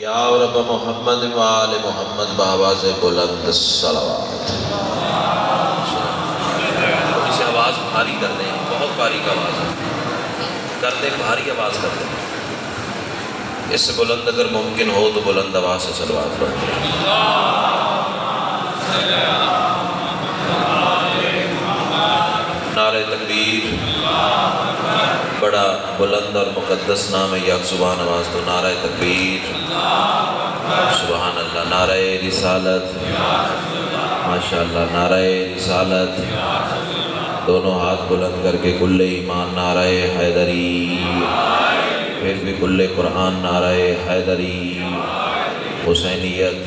یا رب محمد و آل محمد بآواز بلند صلوات۔ تھوڑی سی آواز بھاری کر دیں، بہت باریک آواز ہے، کر دیں بھاری آواز کر دیں۔ اس سے بلند اگر ممکن ہو تو بلند آواز سے صلوات پڑھتے ہیں۔ نعرہ تکبیر، بڑا بلند اور مقدس نام ہے یک زبان آواز تو نعرہ تکبیر، سبحان اللہ، نعرہ رسالت، ماشاءاللہ، نعرہ رسالت، دونوں ہاتھ بلند کر کے کل ایمان نعرہ حیدری، پھر بھی کل قرآن نعرہ حیدری، حسینیت،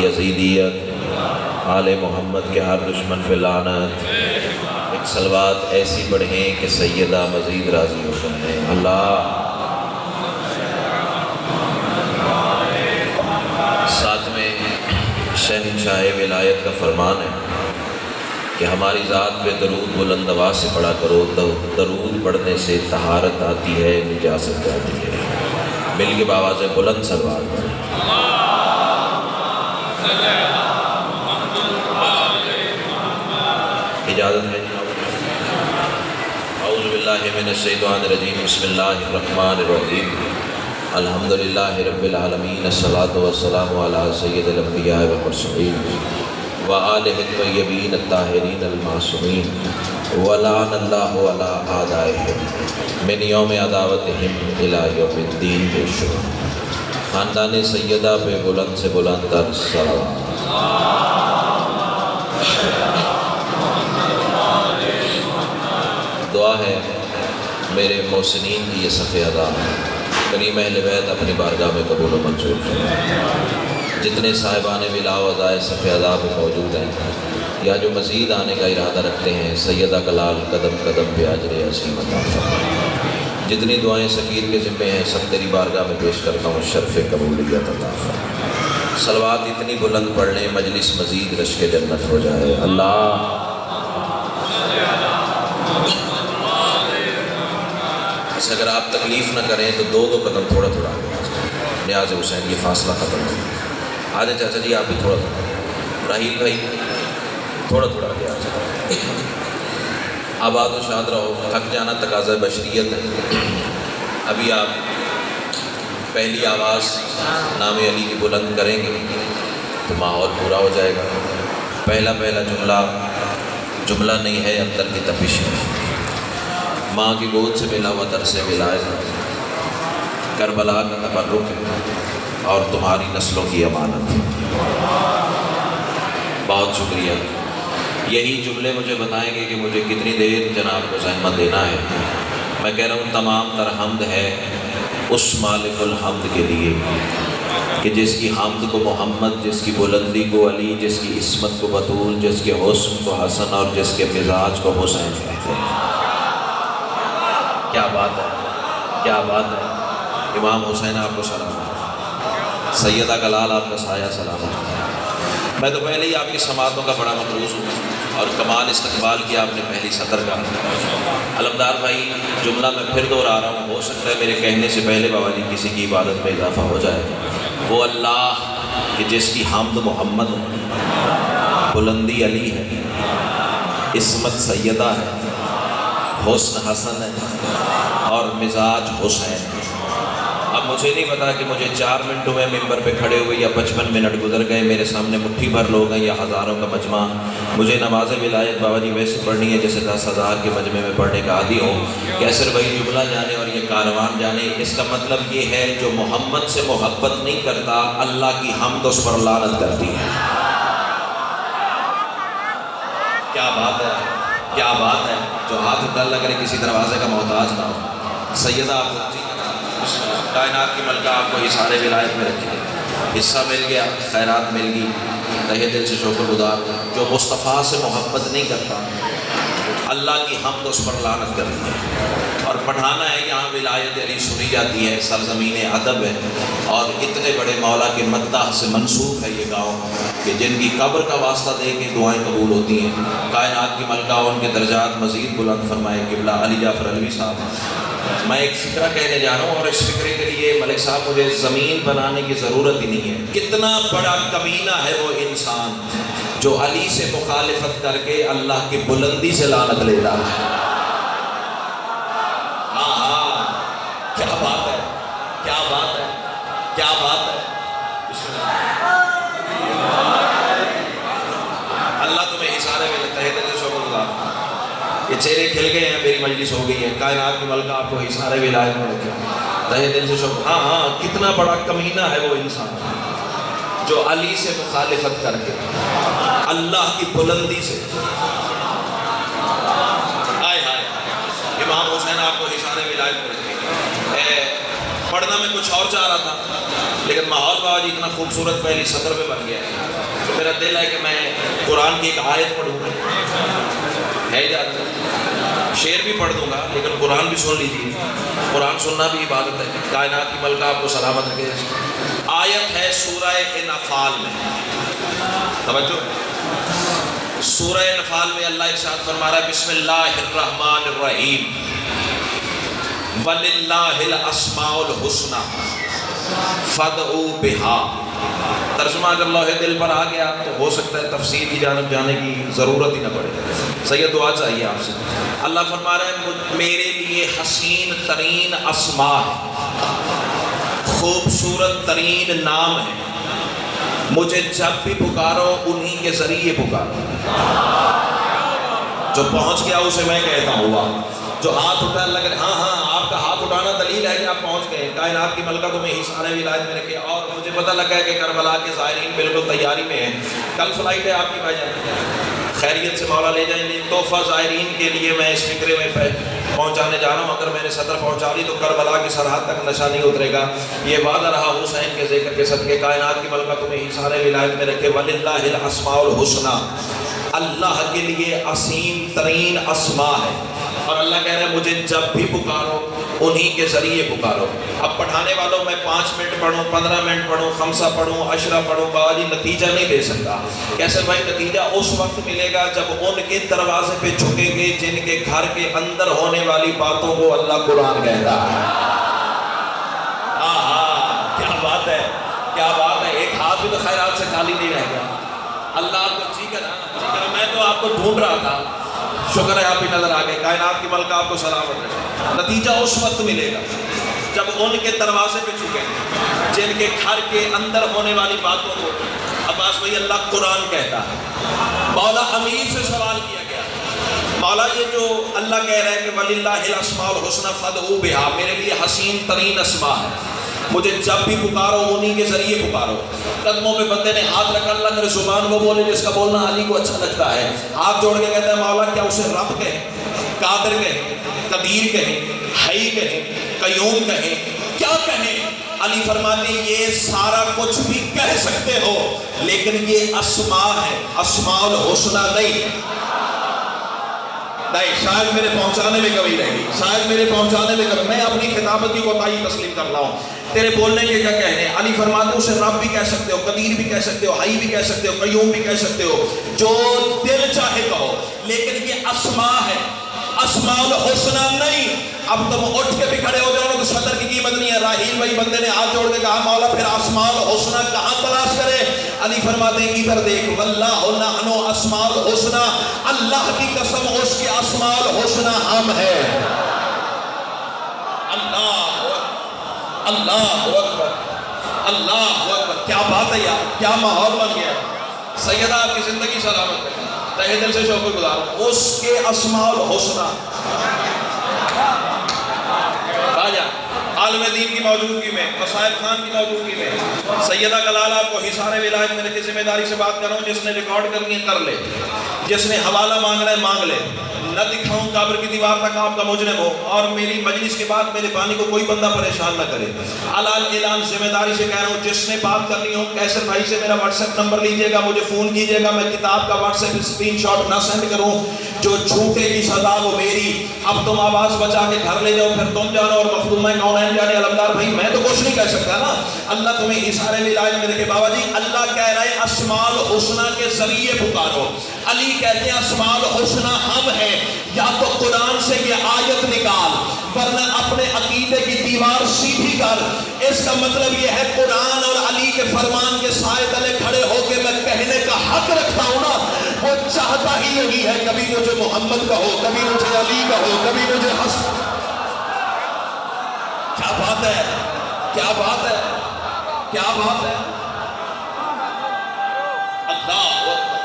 یزیدیت، آل محمد کے ہر دشمن پہ لعنت۔ ایک صلوات ایسی پڑھیں کہ سیدہ مزید راضی ہو جائیں۔ اللہ ساتھ میں شہنشاہ ولایت کا فرمان ہے کہ ہماری ذات پہ درود بلند آواز سے پڑھا کرو، درود پڑھنے سے طہارت آتی ہے، نجاست جاتی ہے۔ مل کے بآواز بلند صلوات پڑھیں۔ اجازت ہے؟ اعوذ باللہ من الشیطان الرجیم، بسم اللہ الرحمن الرحیم، الحمدللہ رب العالمین، الصلاۃ والسلام علی سید الانبیاء والمرسلین وآلہ الطیبین الطاہرین المعصومین، ولعن اللہ علی اعدائہم من یوم عداوتہم الی یوم الدین۔ بے شکر خاندان سیدہ پہ بلند سے بلند تر صلوات۔ دعا ہے میرے محسنین کی یہ صف ادا کریم اہل بیت اپنی بارگاہ میں قبول و منظور فرمائے۔ جتنے صاحبان ولا و ادائے صف ادا میں موجود ہیں یا جو مزید آنے کا ارادہ رکھتے ہیں، سیدہ کلال قدم قدم پہ اجر عظیم عطا فرمائے۔ جتنی دعائیں سکیر کے ذمے ہیں سب تیری بارگاہ میں پیش کرتا ہوں، شرف قبولیت عطا فرمائے۔ صلوات اتنی بلند پڑھ لیں مجلس مزید رشک جنت ہو جائے۔ اللہ اگر آپ تکلیف نہ کریں تو دو قدم تھوڑا تھوڑا آگے آ جائیں۔ نیاز حسین یہ فاصلہ ختم ہو آجائیں۔ چاچا جی آپ بھی تھوڑا تھوڑا، راہیل بھائی تھوڑا تھوڑا آگے آ جائیں۔ آباد و شاد رہو، تھک جانا تقاضۂ بشریت ہے۔ ابھی آپ پہلی آواز نام علی کی بلند کریں گے تو ماحول پورا ہو جائے گا۔ پہلا جملہ نہیں ہے، اندر کی تپش ہے۔ ماں کی گود سے ملا ہوا درس ولایت، کربلا کا تبرک اور تمہاری نسلوں کی امانت۔ بہت شکریہ۔ یہی جملے مجھے بتائیں گے کہ مجھے کتنی دیر جناب کو زحمت دینا ہے۔ میں کہہ رہا ہوں تمام تر حمد ہے اس مالک الحمد کے لیے کہ جس کی حمد کو محمد، جس کی بلندی کو علی، جس کی عصمت کو بطول، جس کے حسن کو حسن اور جس کے مزاج کو حسین کہتے ہیں۔ کیا بات ہے، کیا بات ہے۔ امام حسین آپ کو سلام، سیدہ کلال آپ کا سایہ سلام۔ میں تو پہلے ہی آپ کی سماعتوں کا بڑا مقروض ہوں اور کمال استقبال کیا آپ نے پہلی سطر کا۔ علمدار بھائی جملہ میں پھر دوہرا رہا ہوں، ہو سکتا ہے میرے کہنے سے پہلے بابا جی کسی کی عبادت میں اضافہ ہو جائے۔ وہ اللہ کہ جس کی حمد محمد ہے، بلندی علی ہے، عصمت سیدہ ہے، حسن حسن ہے اور مزاج حسین۔ اب مجھے نہیں پتا کہ مجھے 4 منٹ ہوئے ممبر پہ کھڑے ہوئے یا 55 منٹ گزر گئے، میرے سامنے مٹھی بھر لوگ ہیں یا ہزاروں کا مجمع۔ مجھے نماز ولایت بابا جی ویسے پڑھنی ہے جیسے 10,000 کے مجمع میں پڑھنے کا عادی ہوں۔ کیسر بھائی جملہ جانے اور یہ کاروان جانے، اس کا مطلب یہ ہے جو محمد سے محبت نہیں کرتا اللہ کی حمد اس پر لعنت کرتی ہے۔ کیا بات ہے، کیا بات ہے۔ جو ہاتھ اٹھا اللہ کرے کسی دروازے کا محتاج نہ ہو۔ سیدہ آپ کائنات کی ملکہ آپ کو اشارے ولایت میں رکھے، حصہ مل گیا، خیرات مل گئی، تہہ دل سے شکر گزار۔ جو مصطفیٰ سے محبت نہیں کرتا اللہ کی حمد اس پر لعنت کرتی ہے۔ اور پڑھانا ہے یہاں ولایت علی سنی جاتی ہے، سرزمین ادب ہے اور اتنے بڑے مولا کے مداح سے منسوب ہے یہ گاؤں کہ جن کی قبر کا واسطہ دے کے دعائیں قبول ہوتی ہیں۔ کائنات کی ملکہ ان کے درجات مزید بلند فرمائے۔ قبلہ علی جعفر علوی صاحب میں ایک فکرہ کہنے جا رہا ہوں، اور اس فکرے کے لیے ملک صاحب مجھے زمین بنانے کی ضرورت ہی نہیں ہے۔ کتنا بڑا کمینہ ہے وہ انسان جو علی سے مخالفت کر کے اللہ کی بلندی سے لعنت لیتا ہے۔ ہاں ہاں، کیا بات ہے، کیا بات ہے، کیا بات ہے۔ اللہ تمہیں اشارے میں لگتا ہے تجھے شکر گزار۔ یہ چہرے کھل گئے ہیں، میری مجلس ہو گئی ہے، کائنات کی ملکہ آپ کو اشارے ولایت میں رکھے، تہہ دل سے شکر۔ ہاں ہاں، کتنا بڑا کمینہ ہے وہ انسان جو علی سے مخالفت کر کے اللہ کی بلندی سے، ہائے ہائے، امام حسین آپ کو اشارے ولایت میں رکھے۔ پڑھنا میں کچھ اور چاہ رہا تھا، لیکن ماحول بابا جی اتنا خوبصورت پہلی صدر میں بن گیا ہے تو میرا دل ہے کہ میں قرآن کی ایک آیت پڑھوں گا، ہے اجازت؟ شعر بھی پڑھ دوں گا لیکن قرآن بھی سن لیجیے، قرآن سننا بھی عبادت ہے۔ کائنات کی ملکہ آپ کو سلامت رکھے۔ آیت ہے سورہ انفال میں، توجہ، سورہ انفال میں اللہ ارشاد فرما رہا ہے بسم اللہ الرحمن الرحیم وَلِلَّهِ الْأَسْمَاءُ الْحُسْنَى فَادْعُوا بِهَا۔ ترجمہ اگر لوہے دل پر آ گیا تو ہو سکتا ہے تفسیر کی جانب جانے کی ضرورت ہی نہ پڑے، سید دعا چاہیے آپ سے۔ اللہ فرما رہے ہیں میرے لیے حسین ترین اسماء ہے، خوبصورت ترین نام ہے، مجھے جب بھی پکارو انہی کے ذریعے پکارو۔ جو پہنچ گیا اسے میں کہتا ہوں، جو ہاتھ اٹھا اللہ کہ ہاں ہاں آپ کا ہاتھ اٹھانا دلیل ہے کہ آپ پہنچ گئے۔ کائنات کی ملکہ تمہیں اشارے ولایت میں رکھے، اور مجھے پتہ لگا ہے کہ کربلا کے زائرین بالکل تیاری میں ہیں، کل فلائٹ ہے آپ کی بھائی جان، خیریت سے مولا لے جائیں گے۔ تحفہ زائرین کے لیے میں اس فکرے میں پہنچانے جا رہا ہوں، اگر میں نے صدر پہنچا لی تو کربلا کی سرحد تک نشہ نہیں اترے گا۔ یہ وعدہ رہا حسین کے ذکر کے صدقے، کائنات کی ملکہ تمہیں اشارے ولایت میں رکھے۔ وَلِلَّهِ الْأَسْمَاءُ الْحُسْنَى، اللہ کے لیے عظیم ترین اسماء ہے، اور اللہ کہہ رہے ہیں مجھے جب بھی پکارو انہی کے ذریعے پکارو۔ اب پڑھانے والوں میں 5 منٹ پڑھوں، 15 منٹ پڑھوں، 5 پڑھوں، 10 پڑھوں، بابا جی نتیجہ نہیں دے سکتا۔ کیسے بھائی؟ نتیجہ اس وقت ملے گا جب ان کے دروازے پہ جھکیں گے جن کے گھر کے اندر ہونے والی باتوں کو اللہ قرآن کہتا ہے۔ ہاں کیا بات ہے، کیا بات ہے۔ ایک ہاتھ بھی تو خیرات سے خالی نہیں رہ گیا۔ اللہ آپ کو جی کرا، میں تو آپ کو ڈھونڈ رہا تھا، شکر ہے آپ بھی نظر آ گئے۔ کائنات کی ملکہ آپ کو سلامت رکھے۔ نتیجہ اس وقت ملے گا جب ان کے دروازے پہ جھکیں جن کے گھر کے اندر ہونے والی باتوں کو عباس بھائی اللہ قرآن کہتا ہے۔ مولا امیر سے سوال کیا گیا، مولا یہ جو اللہ کہہ رہا ہے کہ وَلِلَّهِ الْأَسْمَاءُ الْحُسْنَى فَادْعُوا بِهَا، میرے لیے حسین ترین اسماء ہے، مجھے جب بھی پکارو انہی کے ذریعے پکارو۔ قدموں پہ بندے نے ہاتھ رکھا، اللہ میرے زبان کو بولے جس کا بولنا علی کو اچھا لگتا ہے، ہاتھ جوڑ کے کہتا ہے مولا کیا اسے رب کہیں، قادر کہیں، قدیر کہیں، حی کہیں، قیوم کہیں، کیا کہیں؟ علی فرماتے ہیں یہ سارا کچھ بھی کہہ سکتے ہو لیکن یہ اسماء ہے، اسماء الحسنى نہیں۔ شاید میرے پہنچانے میں کمی رہے گی، شاید میرے پہنچانے میں کمی، میں اپنی خطابت کی کوتاہی تسلیم کر رہا ہوں، تیرے بولنے کے کیا کہنے۔ علی فرماتے ہیں اسے رب بھی کہہ سکتے ہو، قدیر بھی کہہ سکتے ہو، حی بھی کہہ سکتے ہو، قیوم بھی کہہ سکتے ہو، جو دل چاہے کہو، لیکن یہ اسماء ہے، اسماء الحسنى نہیں۔ اب تم اٹھ کے بھی کھڑے ہو جاؤ تو صدر کی قیمت نہیں ہے۔ راہیل بھائی بندے نے ہاتھ جوڑ کے کہا مولا پھر اسماء الحسنى کہاں تلاش کرے؟ علی فرماتے ہیں ادھر دیکھ، واللہ نحن اسماء الحسنى، اللہ کی قسم اس کے اسماء الحسنى ہم ہیں۔ اللہ اللہ اکبر، اللہ اکبر، کیا بات ہے یار، کیا ماحول بن گیا۔ سیدہ آپ کی زندگی سلامت ہے، تہہ دل سے شکر گزار ہوں۔ اس کے اسماء الحسنى عالم دین کی موجودگی میں، مسائل خان کی موجودگی میں، سیدہ کلال آپ کو حصار ولایت میں رکھے، ذمہ داری سے بات کر رہا ہوں، جس نے ریکارڈ کرنی ہے کر لے، جس نے حوالہ مانگنا ہے مانگ لے، نہ دکھاؤں قبر کی دیوار تک آپ کا مجرم ہو، اور میری مجلس کے بعد میرے بانی کو کوئی بندہ پریشان نہ کرے۔ علال اعلان ذمہ داری سے کہہ رہا ہوں، جس نے بات کرنی ہو کیسر بھائی سے میرا واٹس ایپ نمبر لیجئے گا، مجھے فون کیجئے گا، میں کتاب کا واٹس ایپ اسکرین شاٹ نہ سینڈ کروں، جو جھوٹے کی سزا وہ میری۔ اب تم آواز بچا کے گھر لے جاؤ، پھر تم جانو اور مخدوم میں کون جانے۔ علمدار بھائی میں تو کچھ نہیں کہہ سکتا نا، اللہ تمہیں اشارے ولایت میں رکھے۔ بابا جی اللہ کہہ رہے ہیں اسماء الحسنى کے ذریعے پکارو، علی کہتے ہیں اسماء الحسنى ہم ہیں، یا تو قرآن سے یہ آیت نکال ورنہ اپنے عقیدے کی دیوار سیدھی کر. اس کا مطلب یہ ہے قرآن اور علی کے فرمان کے سائے تلے کھڑے ہو کے میں کہنے کا حق رکھتا ہوں نا، وہ چاہتا ہی یہی ہے کبھی مجھے محمد کا ہو، کبھی مجھے علی کا ہو، کبھی مجھے حسن. کیا بات ہے، کیا بات ہے، کیا بات ہے. اللہ اکبر.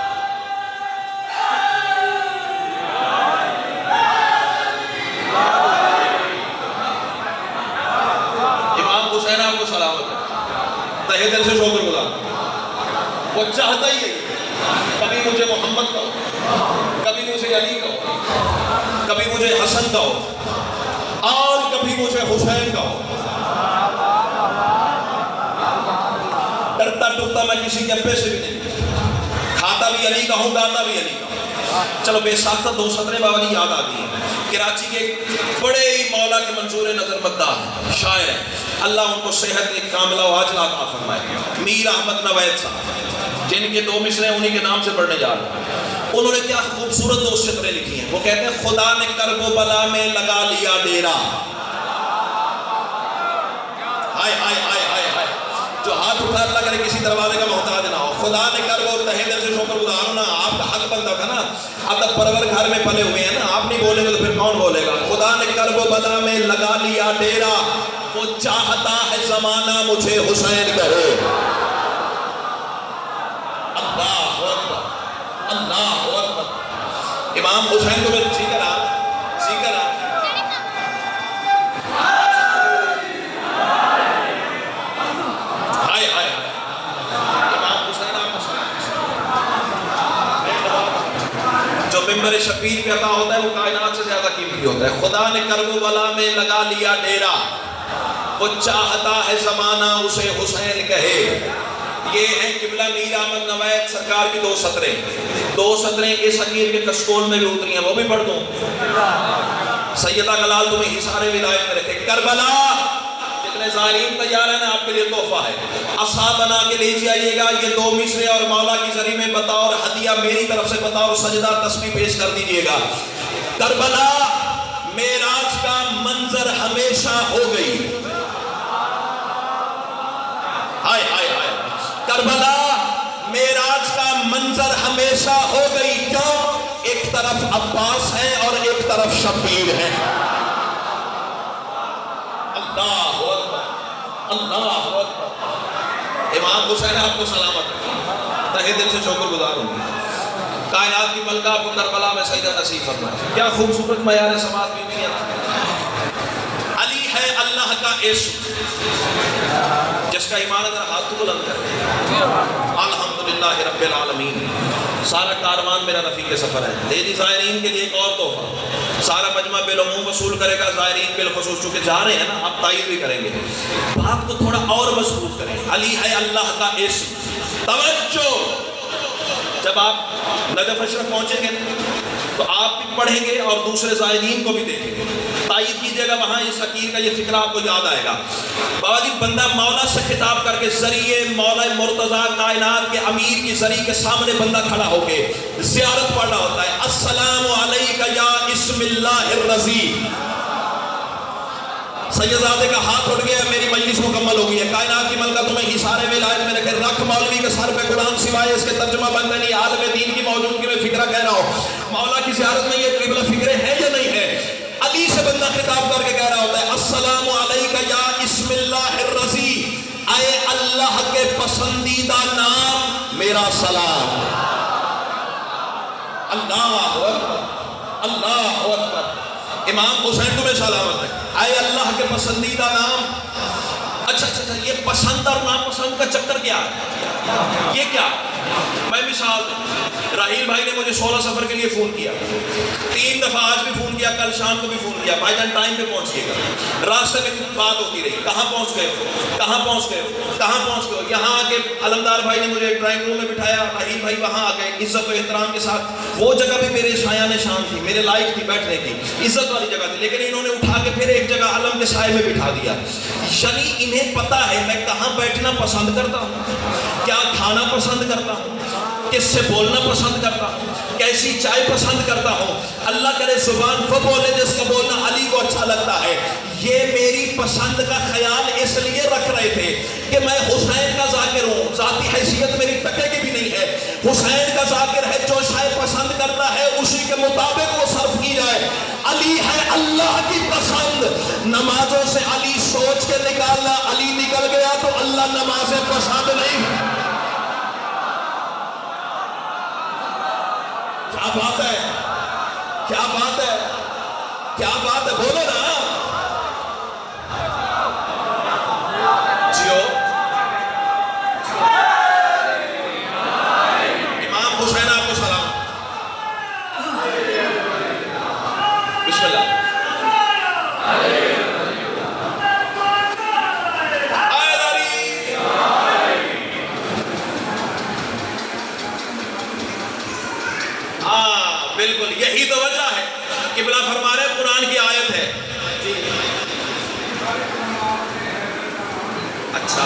امام حسین آپ کو سلامت ہے، تہہ دل سے شکر گزار. وہ چاہتا ہی ہے کبھی مجھے محمد کا ہو، کبھی مجھے علی کا ہو، کبھی مجھے حسن کا ہو، اور کبھی مجھے حسین کا ہو. ڈرتا ڈرتا میں کسی کے پیسے بھی نہیں، کھاتا بھی علی کا ہوں، گاتا بھی علی کا ہوں. چلو بے ساختہ دو سطریں بابا جی یاد آتی ہیں. کراچی کے بڑے ہی مولا کے منظور نظر مداح شاعر ہیں، اللہ ان کو صحت ایک کاملہ و عاجلہ عطا فرمائے. میر احمد نوید صاحب، جن کے دو مصرعیں انہی کے نام سے پڑھنے جا رہے ہیں. انہوں نے کیا خوبصورت دو سطریں لکھی ہیں. وہ کہتے ہیں خدا نے کرب و بلا میں لگا لیا ڈیرا. ہائے ہائے ہائے ہائے ہائے. جو ہاتھ اٹھا اللہ کرے کسی دروازے کا محتاج نہ ہو. خدا نے کرب و تہہ دل سے شکر گزار ہونا، آپ کا حق بنتا تھا نا. ادب پرور گھر میں پلے ہوئے ہیں نا، آپ نہیں بولیں گے تو پھر کون بولے گا. خدا نے کرب و بلا میں لگا لیا ڈیرا، وہ چاہتا ہے زمانہ مجھے حسین کہے. اللہ اکبر، اللہ اکبر. امام حسین کو میں ذکر آ ہائے ہائے. امام حسین آپ جو ممبر شبیر پہ عطا ہوتا ہے وہ کائنات سے زیادہ قیمتی ہوتا ہے. خدا نے کرب و بلا میں لگا لیا ڈیرا، وہ چاہتا ہے زمانہ اسے حسین کہے. یہ ہیں قبلہ میر احمد نوید سرکار کی دو سطریں. دو سطریں اس حقیر کے کسکول میں بھی اتری ہیں، وہ بھی پڑھ دوں. سیدہ کلال تمہیں حصار ولایت میں رکھے. کربلا جتنے زائرین تیار ہیں نا، آپ کے لیے تحفہ ہے. عصا بنا کے لے جائیے گا. یہ دو مصرے اور مولا کی ذریعے میں بطور ہدیہ میری طرف سے بطور سجدہ تسبیح پیش کر دیجیے گا. کربلا معراج کا منظر ہمیشہ ہو گئی. ہائے ہائے ہائے. کربلا معراج کا منظر ہمیشہ ہو گئی. کیوں؟ ایک طرف عباس ہے اور ایک طرف شبیر ہے. اللہ اکبر، اللہ اکبر. امام حسین آپ کو سلامت ہے، تہہ دل سے شکر گزار ہوں. کائنات کی ملکہ آپ کو کربلا میں سجدہ نصیب فرمائے. کیا خوبصورت معیار سماعت بھی نہیں ہے. علی ہے اللہ کا عشق، جس کا ایمان اگر ہاتھ بلند کرے. الحمدللہ رب العالمین. سارا کاروان میرا رفیق سفر ہے. لیڈی زائرین کے لیے ایک اور تحفہ سارا مجمع بالعموم وصول کرے گا. زائرین بالخصوص چونکہ جا رہے ہیں نا، آپ تائید بھی کریں گے. بات کو تھوڑا اور مضبوط کریں. علی ہے اللہ کا عشق. توجہ، جب آپ نجف اشرف پہنچیں گے تو آپ بھی پڑھیں گے اور دوسرے زائرین کو بھی دیکھیں گے. تائید کیجئے گا وہاں اس حقیر کا یہ فکرہ آپ کو یاد آئے گا. بابا جی بندہ مولا سے خطاب کر کے ذریعے مولا مرتضیٰ کائنات کے امیر کی ذریعے کے سامنے بندہ کھڑا ہو کے زیارت پڑھنا ہوتا ہے. السلام علیکہ یا اسم اللہ الرضی. سیدزادے کا ہاتھ اٹھ گیا، میری مجلس مکمل ہو گئی ہے. کائنات کی ملکہ تمہیں حصار ولایت میں رکھے. رکھ مولوی کے سر پہ قرآن سوائے اس کے ترجمہ بند نہیں. عالم دین کی موجودگی میں فکرہ کہہ رہا ہوں. مولا کی زیارت میں یہ قبلہ فکرے ہیں یا نہیں ہے؟ علی سے بندہ خطاب کر کے کہہ رہا ہوتا ہے السلام علیکہ یا اسم اللہ الرضی. اے اللہ کے پسندیدہ نام میرا سلام. اللہ اکبر، اللہ اکبر. امام حسین تمہیں سلامت ہے. اے اللہ کے پسندیدہ نام. اچھا اچھا اچھا، یہ پسند اور ناپسند کا چکر کیا ہے؟ یہ کیا؟ میں مثال دوں. راہیل بھائی نے مجھے 16 سفر کے لیے فون کیا. 3 دفعہ آج بھی فون کیا، کل شام کو بھی فون کیا. بھائی جان ٹائم پہ پہنچیے گا. راستے میں بات ہوتی رہی، کہاں پہنچ گئے ہو، کہاں پہنچ گئے ہو، کہاں پہنچ گئے ہو. یہاں آ کے علمدار بھائی نے مجھے ڈرائنگ روم میں بٹھایا. راہیل بھائی وہاں آ گئے عزت و احترام کے ساتھ. وہ جگہ بھی میرے شایان شان تھی، میرے لائق تھی بیٹھنے کی، عزت والی جگہ تھی. لیکن انہوں نے اٹھا کے پھر ایک جگہ علم کے سائے میں بٹھا دیا. یعنی انہیں پتا ہے میں کہاں بیٹھنا پسند کرتا ہوں، کیا کھانا پسند کرتا ہوں، کس سے بولنا پسند کرتا ہوں. کیسی چائے پسند کرتا ہوں، اللہ کرے زبان وہ بولے جس کا بولنا علی کو اچھا لگتا ہے۔ یہ میری پسند کا خیال اس لیے رکھ رہے تھے کہ میں حسین کا ذاکر ہوں، ذاتی حیثیت میری ٹکے کی بھی نہیں ہے، حسین کا ذاکر ہے، جو شاید پسند کرتا ہے اسی کے مطابق وہ صرف کی جائے۔ علی ہے اللہ کی پسند، نمازوں سے علی سوچ کے نکالنا، علی نکل گیا تو اللہ نمازیں پسند نہیں۔ کیا بات ہے، کیا بات ہے، کیا بات ہے، بولو نا جیو۔ امام حسین آپ کو سلام، بسم اللہ۔ بالکل یہی تو وجہ ہے، قبلہ فرما رہے قرآن کی آیت ہے جی۔ اچھا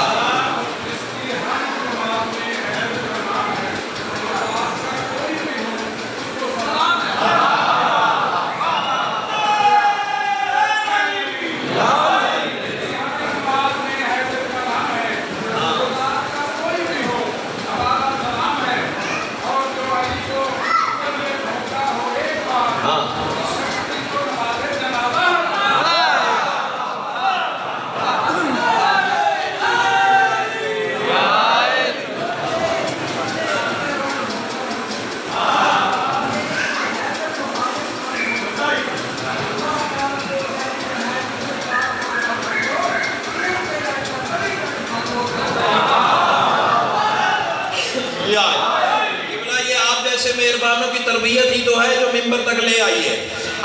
مہربانوں کی تربیت ہی تو ہے جو ممبر تک لے آئی ہے۔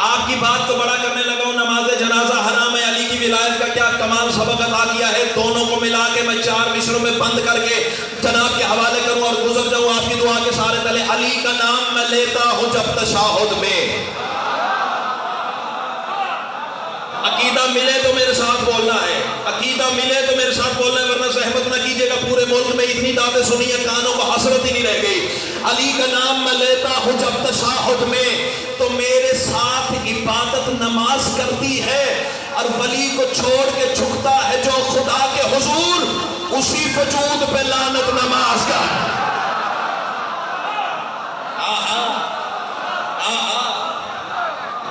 آپ کی بات کو بڑا کرنے لگا ہوں، نماز جنازہ حرام ہے، علی کی ولایت کا کیا کمال سبق عطا کیا ہے، دونوں کو ملا کے میں 4 مصروں میں بند کر کے جناب کے حوالے کروں اور گزر جاؤں آپ کی دعا کے سارے تلے۔ علی کا نام میں لیتا ہوں جب تشہد میں، عقیدہ ملے تو میرے ساتھ بولنا ہے، عقیدہ ملے تو میرے ساتھ بولنا ہے، ورنہ زحمت نہ کیجئے گا، پورے ملک میں اتنی دعوتیں سنی ہیں کانوں کو حسرت ہی نہیں رہ گئی۔ علی کا نام میں لیتا ہوں جب تشہد میں، تو میرے ساتھ عبادت نماز کرتی ہے، اور ولی کو چھوڑ کے جھکتا ہے جو خدا کے حضور، اسی وجود پہ لعنت نماز کا۔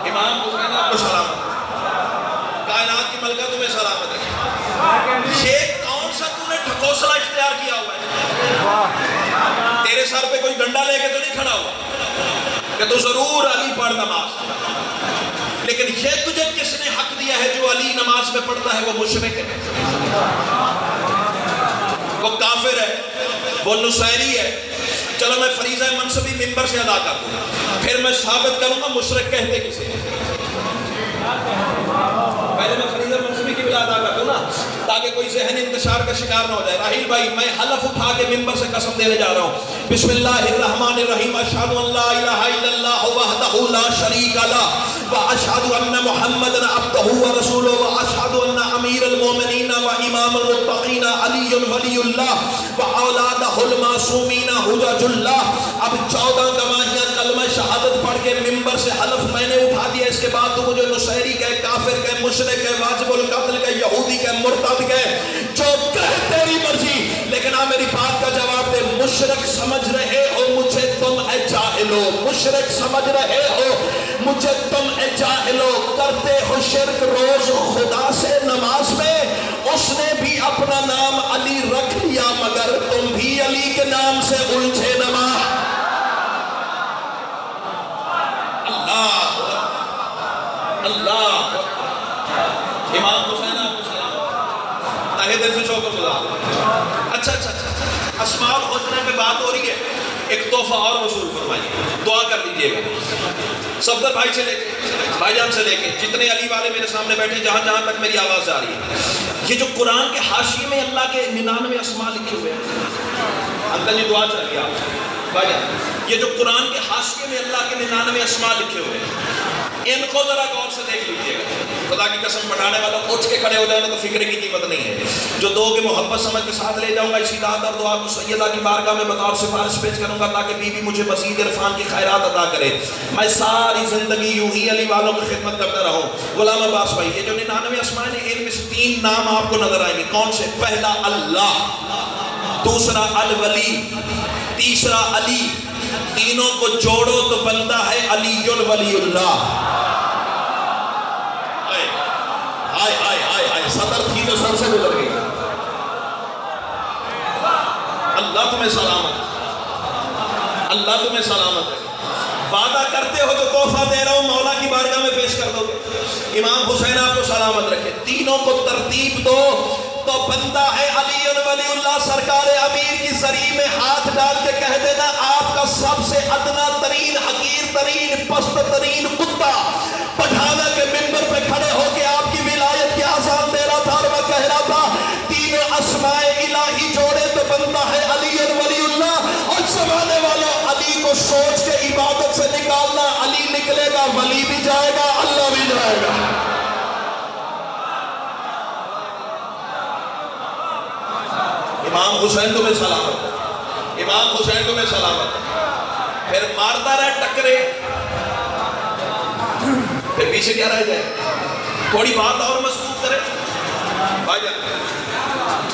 امام حسین آپ کو سلامت، کائنات کی ملکہ تمہیں سلامت ہے۔ یہ کون سا تم نے ٹھکوسلا اختیار کیا ہوا ہے؟ تیرے سر پہ کوئی ڈنڈا لے کے تو نہیں کھڑا ہوا کہ تو ضرور علی پڑھ نماز، لیکن یہ تجھے کس نے حق دیا ہے جو علی نماز میں پڑھتا ہے وہ مشرک ہے، وہ کافر ہے، وہ نصیری ہے۔ چلو میں فریضہ منصبی ممبر سے ادا کر دوں گا، پھر میں ثابت کروں گا مشرک کہتے کسے۔ پہلے میں فریضہ منصبی کی بلا ادا کر دوں نا تاکہ کوئی ذہن انتشار کا شکار نہ ہو جائے۔ راہیل بھائی میں حلف اٹھا کے ممبر سے قسم دینے جا رہا ہوں، بسم اللہ الرحمن الرحیم، اشہد ان لا الہ الا اللہ وحدہ لا شریک لہ واشہد ان محمدا عبدہ ورسولہ واشہد ان امیر المومنین وامام المتقین علی ولی اللہ واولادہ المعصومین حجج اللہ۔ اب 14 گواہیاں کلمہ شہادت پڑھ کے ممبر سے حلف میں نے اٹھا دیا، اس کے بعد تو مجھے نصیری کہے، کافر کہے، مشرک کہے، واجب القتل کہے، یہودی کہے، مرتد کہے، جو کہے تیری مرضی، لیکن آپ میری بات کا جواب دے۔ مشرک سمجھ رہے ہو مجھے تم اے جاہلو، مشرک سمجھ رہے ہو مجھے تم اے جاہلو، کرتے ہو شرک روز خدا سے نماز میں، اس نے بھی اپنا نام علی رکھ لیا مگر تم بھی علی کے نام سے الجھے نماز۔ اللہ اللہ، امام حسین آپ کو سلام، تاہی دل سے شکر گزار۔ اچھا اسماء الحسنہ پہ بات ہو رہی ہے، ایک تحفہ اور وصول فرمائیے، دعا کر لیجئے گا، صفدر بھائی سے لے کے بھائی جان سے لے کے جتنے علی والے میرے سامنے بیٹھے، جہاں جہاں تک میری آواز آ رہی ہے، یہ جو قرآن کے حاشیے میں اللہ کے 99 اسماء لکھے ہوئے ہیں، انکل جی دعا چاہیے آپ یہ جو قرآن کے حاشیے میں اللہ کے 99 اسماء لکھے ہوئے ہیں، ان کو ذرا غور سے دیکھ لیجیے گا. خدا کی قسم پڑھانے والا اٹھ کے کھڑے ہو جائے نا تو فکر کی قیمت نہیں ہے. جو دو کے محبت سمجھ کے ساتھ لے جاؤں گا اسی دعا اور دعا کو سیدہ کی بارگاہ میں بطور سفارش پیش کروں گا تاکہ بی بی مجھے مزید عرفان کی خیرات عطا کرے. میں ساری زندگی یوں ہی علی والوں کی خدمت کرتا رہوں. غلام عباس بھائی، یہ جو 99 اسماء ہیں ان میں سے 3 نام آپ کو نظر آئیں گے. کون سے؟ پہلا اللہ، دوسرا الولی، تیسرا علی. تینوں کو جوڑو تو بنتا ہے علی الولی اللہ. صدر تھی تو سر سے گزر گئی. اللہ تمہیں سلامت، اللہ تمہیں سلامت ہے. وعدہ کرتے ہو جو تحفہ دے رہا ہوں مولا کی بارگاہ میں پیش کر دو گے. امام حسین آپ کو سلامت رکھے. تینوں کو ترتیب دو تو بنتا ہے علی ولی اللہ. سرکار امیر کی زری میں ہاتھ ڈال کے کہہ دینا آپ کا سب سے ادنا ترین، حقیر ترین، پست ترین کتا پٹھانا کے منبر پہ کھڑے ہو کے آپ کی ولایت کی آزان دے رہا تھا اور میں کہہ رہا تھا تینوں اسماء الہی جوڑے تو بنتا ہے علی ولی اللہ. اور زمانے والوں علی کو سوچ کے عبادت سے نکالنا. علی نکلے گا ولی بھی جائے گا، اللہ بھی جائے گا. امام حسین تمہیں سلامت، امام حسین تمہیں سلامت. پھر مارتا رہے ٹکرے، پھر پیچھے کیا رہ جائے. تھوڑی بات اور مضبوط کرے بھائی جان،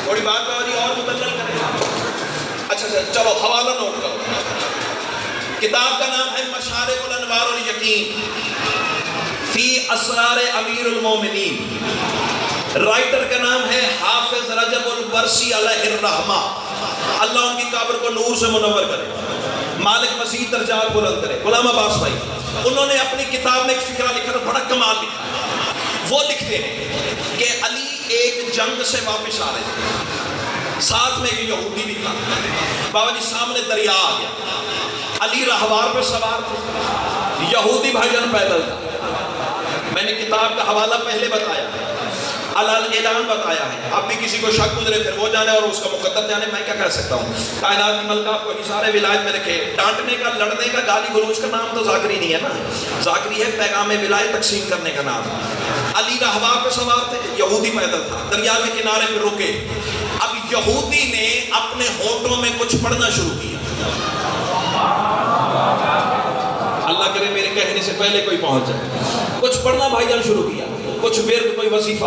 تھوڑی بات اور مدلل کرے. اچھا چلو حوالہ نوٹ کرو. کتاب کا نام ہے مشارق الانوار الیقین فی اسرار امیر المومنین. رائٹر کا نام ہے حافظ رجب الورسی علیہ الرحمہ. اللہ ان کی قبر کو نور سے منور کرے، مالک مزید درجات بلند کرے. غلام عباس بھائی انہوں نے اپنی کتاب میں ایک فکرہ لکھا تھا، بڑا کمال لکھا. وہ لکھتے ہیں کہ علی ایک جنگ سے واپس آ رہے تھے، ساتھ میں ایک یہودی بھی تھا. بابا جی سامنے دریا آ گیا، علی راہوار پہ سوار تھے، یہودی بھائی جان پیدل تھا. میں نے کتاب کا حوالہ پہلے بتایا، اعلان بتایا ہے. اب بھی کسی کو شک گزرے پھر وہ جانے اور اس کا مقدر جانے، میں کیا کہہ سکتا ہوں. کائنات کی ملکہ کو اشارے ولایت میں رکھے. ڈانٹنے کا، لڑنے کا، گالی گلوچ کا نام تو ذاکری نہیں ہے نا. ذاکری ہے پیغام ولایت تقسیم کرنے کا نام. علی راہوار پہ سوار تھے، یہودی پیدل تھا. دریا کے کنارے پہ رکے. اب یہودی نے اپنے ہونٹوں میں کچھ پڑھنا شروع کیا. اللہ کرے میرے کہنے سے پہلے کوئی پہنچ جائے. کچھ پڑھنا بھائی جان شروع کیا، کچھ ورد، کوئی وظیفہ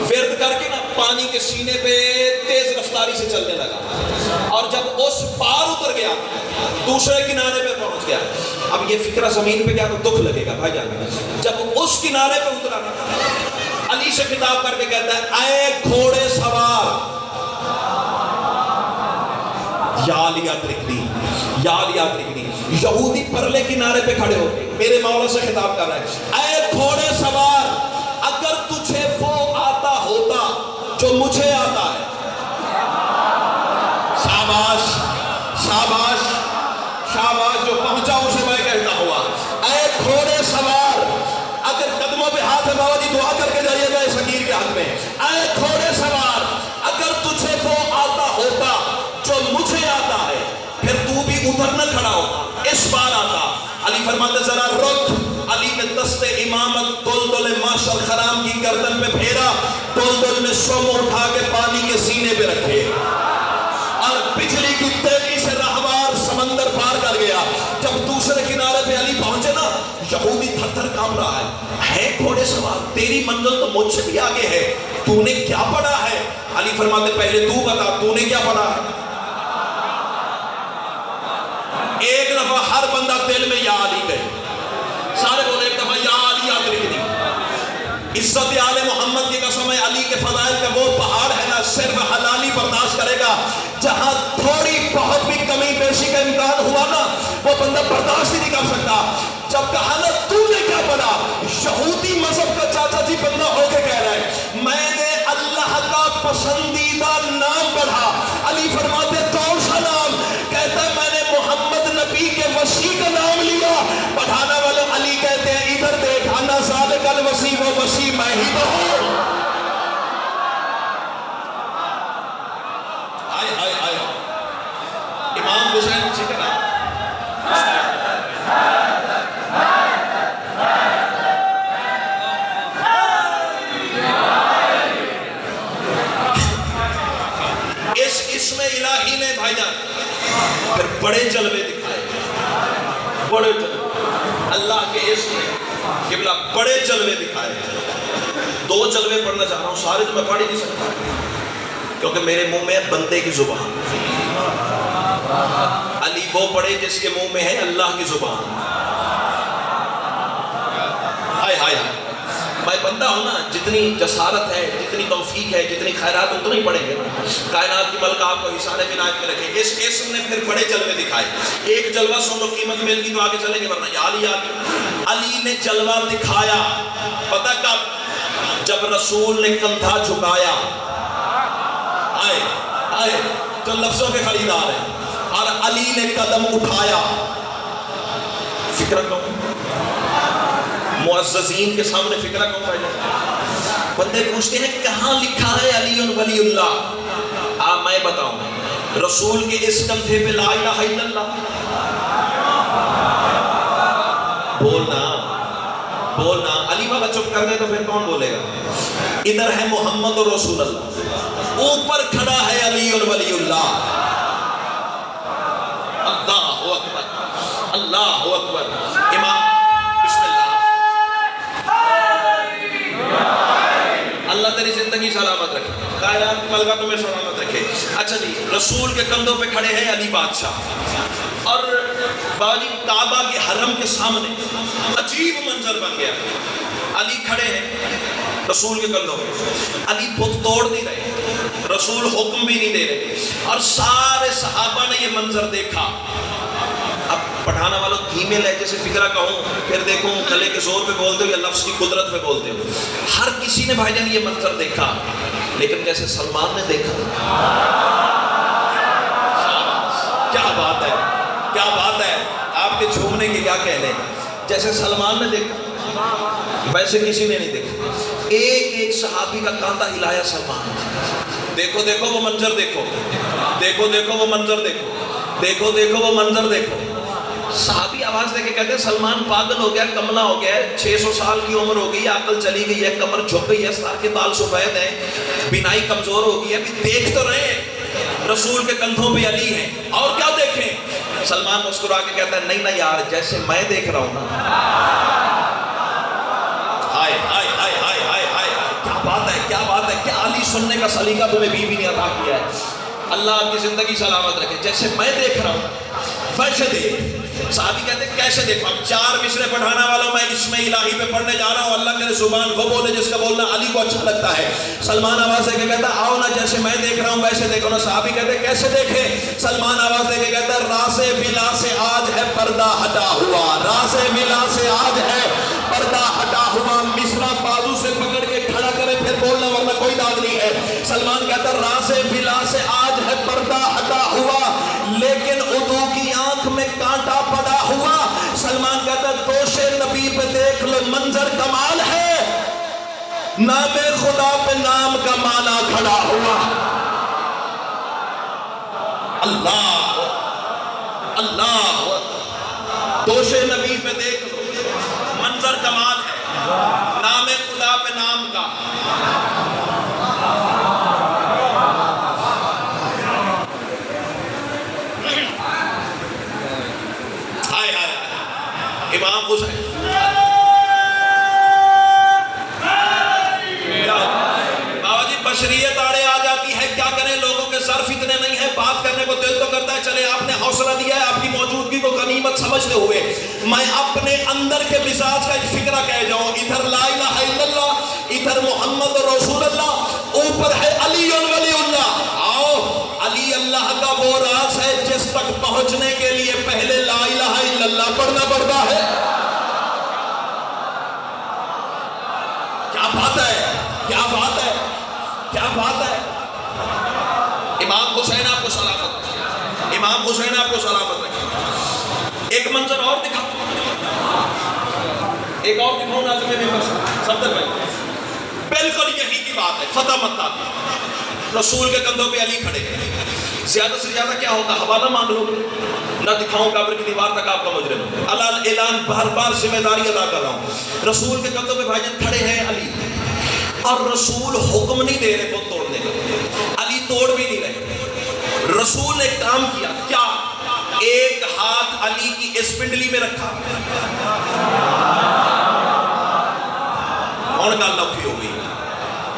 ورد کر کے نا پانی کے سینے پہ تیز رفتاری سے چلنے لگا. اور جب اس پار اتر گیا دوسرے کنارے پہ پہنچ گیا. اب یہ فکرہ زمین پہ گیا تو دکھ لگے گا بھائی جان. جب اس کنارے پہ اترا علی سے خطاب کر کے کہتا ہے اے گھوڑے سوار، یا علی ادرکنی، یا علی ادرکنی. یہودی پرلے کنارے پہ کھڑے ہو کے میرے مولا سے خطاب کر رہا ہے اے گھوڑے سوار، اگر تجھے وہ آتا ہوتا جو مجھے آتا ہے. شاباش شاباش شاباش، جو پہنچا اسے میں کہتا ہوا. اے گھوڑے سوار، اگر قدموں پہ ہاتھ ہے بابا جی دعا کر کے جائیے گا اس فقیر کے حق میں. اے گھوڑے سوار، اگر تجھے وہ آتا ہوتا جو مجھے آتا ہے پھر تو بھی ادھر نہ کھڑا ہوتا، اس بار آتا. علی فرماتے ذرا رک. علی نے دست امامت دلدل معاشر خرام کی گردن پہ پھیرا، دلدل نے سم اٹھا کے پانی کے سینے پہ رکھے اور بجلی کی تیزی سے راہوار سمندر پار کر گیا. جب دوسرے کنارے پہ علی پہنچے نا، یہودی تھر تھر کام رہا ہے گھوڑے سوار، تیری منزل تو مجھ سے بھی آگے ہے، تو نے کیا پڑھا ہے؟ علی فرماتے پہلے تو بتا تو نے کیا پڑھا ہے. ایک دفعہ ہر بندہ دل میں یا علی کہے، سارے بولے ایک دفعہ یا علی ادرکنی. عزت آل محمد کی قسم ہے علی کے فضائل کا وہ پہاڑ ہے نا صرف حلالی برداشت کرے گا. جہاں تھوڑی بہت بھی کمی بیشی کا امکان ہوا نا وہ بندہ برداشت ہی نہیں کر سکتا. جب کہا نا تو نے کیا پڑھا، یہودی مذہب کا چاچا جی بندہ ہو کے کہہ رہا ہے میں نے اللہ کا پسندیدہ نام پڑھا. علی فرماتے کون سا نام؟ کہتا ہے میں نے محمد نبی کے وسیع کا نام لیا. پڑھانا والے علی کہتے ہیں ادھر دیکھ، انا ذالک الوسیع، وہ وسیع میں ہی تو ہوں. آئے آئے آئے امام حسین ٹھیک ہے نا. اس اسم الہی نے بھائی جان پھر بڑے جلوے دکھائے، بڑے جلوے اللہ کے اسم نے قبلہ بڑے جلوے دکھائے۔ دو جلوے پڑھنا چاہ رہا ہوں، سارے تو میں پڑھ ہی نہیں سکتا کیونکہ میرے منہ میں بندے کی زبان۔ علی وہ پڑھے جس کے منہ میں ہے اللہ کی زبان۔ ہائے ہائے ہائے، میں بندہ ہوں نا، جتنی جسارت ہے، جتنی توفیق ہے، جتنی خیرات اتنا ہی پڑھیں گے۔ کائنات کی ملکہ آپ کو حسان عنایت میں رکھے۔ اس اسم نے پھر بڑے جلوے دکھائے۔ ایک جلوہ سن لو، قیمت مل گئی تو آگے چلیں گے، ورنہ یا علی آگے۔ علی نے جلوہ دکھایا، پتہ کب؟ جب رسول نے کندھا جھکایا۔ آئے آئے جو لفظوں کے خریدار ہیں، اور علی نے قدم اٹھایا۔ فکرہ کون؟ معززین کے سامنے فکرہ کون پائے؟ بندے پوچھتے ہیں کہاں لکھا ہے علی ولی اللہ؟ میں بتاؤں، رسول کے اس کندھے پہ لا الہ الا اللہ۔ بولنا بولنا، علی بابا چپ کر دے تو پھر کون بولے گا؟ ادھر ہے محمد اور رسول اللہ، اوپر کھڑا ہے علی ولی اللہ۔ اللہ اکبر، اللہ اکبر۔ امام بسم اللہ، اللہ تیری زندگی سلامت رکھے، کائنات کی ملکہ تمہیں سلامت رکھے۔ اچھا جی، رسول کے کندھوں پہ کھڑے ہیں علی بادشاہ، اور باجی کعبہ کے حرم کے سامنے عجیب منظر بن گیا۔ علی کھڑے ہیں رسول کے کندھوں پہ، علی بت توڑ نہیں رہے، رسول حکم بھی نہیں دے رہے، اور سارے صحابہ نے یہ منظر دیکھا۔ اب پڑھانا والوں دھیمے لہجے سے فکرہ کہوں، پھر دیکھوں گلے کے زور پہ بولتے ہو یا لفظ کی قدرت پہ بولتے ہو، ہر کسی نے بھائی جان یہ منظر دیکھا، لیکن جیسے سلمان نے دیکھا۔ کیا بات ہے، کیا بات ہے، آپ کے جھومنے کے کیا کہنے، جیسے سلمان نے دیکھا ویسے کسی نے نہیں دیکھا۔ ایک ایک صحابی کا کاندھا ہلایا سلمان۔ دیکھو دیکھو وہ منظر دیکھو، دیکھو دیکھو وہ منظر دیکھو، دیکھو دیکھو وہ منظر دیکھو۔ صحابی آواز دے کے کہتے ہیں سلمان پاگل ہو گیا، کملا ہو گیا ہے، 600 سال کی عمر ہو گئی ہے، عقل چلی گئی ہے، کمر جھک گئی ہے، سر کے بال سفید ہیں، بینائی کمزور ہو گئی ہے، ابھی دیکھ تو رہے ہیں رسول کے کندھوں پہ علی ہیں، اور کیا دیکھیں؟ سلمان مسکرا کے کہتا ہے نہیں نا یار، جیسے میں دیکھ رہا ہوں نا۔ ہائے ہائے ہائے ہائے ہائے ہائے، کیا بات ہے، کیا بات ہے، کیا علی سننے کا سلیقہ تمہیں بیوی نے عطا کیا ہے۔ اللہ آپ کی زندگی سلامت رکھے، جیسے میں دیکھ رہا ہوں ویسے دیکھ۔ صحابی کہتے ہیں کیسے دیکھو؟ اب 4 مصرے پڑھانا والا میں اسم الہی پہ پڑھنے جا رہا ہوں، اللہ کے زبان وہ بولے جس کا بولنا علی کو اچھا لگتا ہے۔ سلمان آواز دے کے کہتا ہے آؤ نا، جیسے میں دیکھ رہا ہوں ویسے دیکھو نا۔ صحابی کہتے ہیں کیسے دیکھیں؟ سلمان آواز دے کے کہتا ہے راز بلا سے آج ہے پردہ ہٹا ہوا، راز بلا سے آج ہے پردہ ہٹا ہوا۔ مصرا بازو سے پکڑ کے کھڑا کرے پھر بولنا، ورنہ کوئی داد نہیں ہے۔ سلمان کہتا ہے راز بلا سے آج ہے پردہ ہٹا ہوا، لیکن عدو کی آنکھ میں کانٹا پڑا ہوا۔ سلمان کہتا ہے دوش نبی پہ دیکھ لو منظر کمال ہے، نام خدا پہ نام کا معنی کھڑا ہوا۔ اللہ اللہ، دوش نبی پہ دیکھ لو منظر کمال ہے، نام خدا پہ نام کا۔ امام حسین بابا جی بشریت آڑے آ جاتی ہے، کیا کریں، لوگوں کے ظرف اتنے نہیں ہیں، بات کرنے کو دل تو کرتا ہے۔ چلے آپ نے حوصلہ دیا ہے، آپ کی موجودگی کو غنیمت سمجھتے ہوئے میں اپنے اندر کے مزاج کا ایک فکرہ کہہ جاؤں۔ ادھر لا الہ الا اللہ، ادھر محمد رسول اللہ، اوپر ہے علی ولی اللہ۔ آؤ، علی اللہ کا وہ راز ہے جس تک پہنچنے کے لیے پہلے لا الہ الا اللہ پڑھنا پڑتا ہے۔ کیا بات ہے، کیا بات ہے، کیا بات ہے۔ امام حسین آپ کو سلامت رکھے، امام حسین آپ کو سلامت رکھے۔ ایک منظر اور دکھا، ایک اور دکھاؤں ناظم میں صدر بھائی، بالکل یہی کی بات ہے، فتح مکہ کی۔ رسول کے کندھوں پہ علی کھڑے ہیں، زیادہ سے زیادہ کیا ہوگا؟ حوالہ مانگ لو، نہ دکھاؤں قبر کی دیوار تک آپ کا مجرم. اللہ اعلان بار بار ذمہ داری ادا کر رہا ہوں. رسول کے قدموں پہ بھائی جان کھڑے ہیں علی، اور رسول حکم نہیں دے رہے بت توڑنے کا، علی توڑ بھی نہیں رہے. رسول نے کام کیا کیا؟ ایک ہاتھ علی کی اس پنڈلی میں رکھا. ہون گل لوکھی ہو گئی،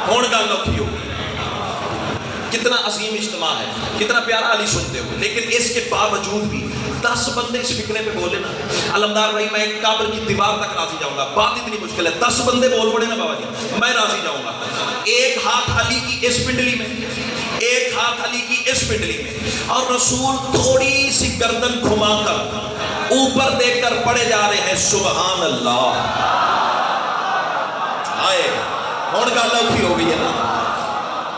ہون گل لوکھی ہو گئی. کتنا عظیم اجتماع ہے، کتنا پیارا علی سنتے ہو، لیکن اس کے باوجود بھی 10 بندے اس فکرے پہ بولے نا، علمدار بھائی میں قبر کی دیوار تک راضی جاؤں گا. بات اتنی مشکل ہے، 10 بندے بول پڑے نا بابا جی میں راضی جاؤں گا. ایک ہاتھ علی کی اس پنڈلی میں، ایک ہاتھ علی کی اس پنڈلی میں، اور رسول تھوڑی سی گردن گھما کر اوپر دیکھ کر پڑے جا رہے ہیں سبحان اللہ. آئے ہون گل لوکھی ہو گئی ہے نا.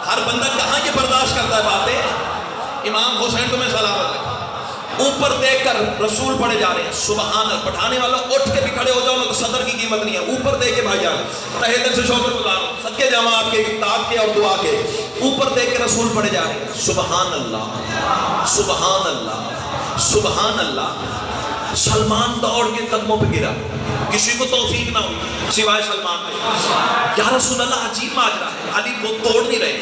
ہر بندہ کہاں یہ برداشت کرتا ہے باتیں. امام حسین تمہیں سلامت رکھے. اوپر دیکھ کر رسول پڑے جا رہے ہیں سبحان اللہ. پٹھانے والا اٹھ کے بھی کھڑے ہو جاؤ نا تو صدر کی قیمت نہیں ہے. اوپر دیکھ کے بھائی جان تہہ دل سے شکر گزار صدقے جاواں آپ کے کتاب کے اور دعا کے. اوپر دیکھ کے رسول پڑے جا رہے ہیں سبحان اللہ سبحان اللہ سبحان اللہ. سلمان دوڑ کے قدموں پہ گرا. کسی کو توفیق نہ ہوئی سوائے سلمان پہ. یا رسول اللہ عجیب ماجرا ہے، علی وہ توڑ نہیں رہے،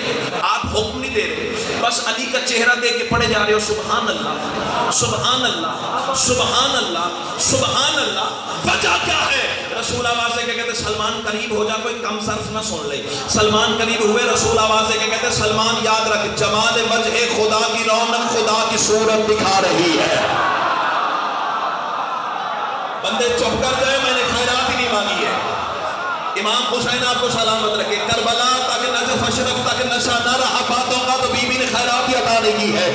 آپ حکم نہیں دے رہے، بس علی کا چہرہ دیکھ کے پڑے جا رہے ہو سبحان اللہ سبحان اللہ سبحان اللہ سبحان اللہ. وجہ کیا ہے؟ رسول آواز دے کے کہتے سلمان قریب ہو جا، کوئی کم صرف نہ سن لے. سلمان قریب ہوئے، رسول آواز دے کے کہتے سلمان یاد رکھ جمال وجہ خدا کی رونق خدا کی صورت دکھا رہی ہے. بندے چپ کر گئے، میں نے خیرات ہی نہیں مانگی ہے. امام حسین آپ کو سلامت رکھے. کربلا تاکہ نجف اشرف تک نشہ نہ رہا باتوں کا تو بی بی نے خیرات ہی عطا نہیں کی ہے.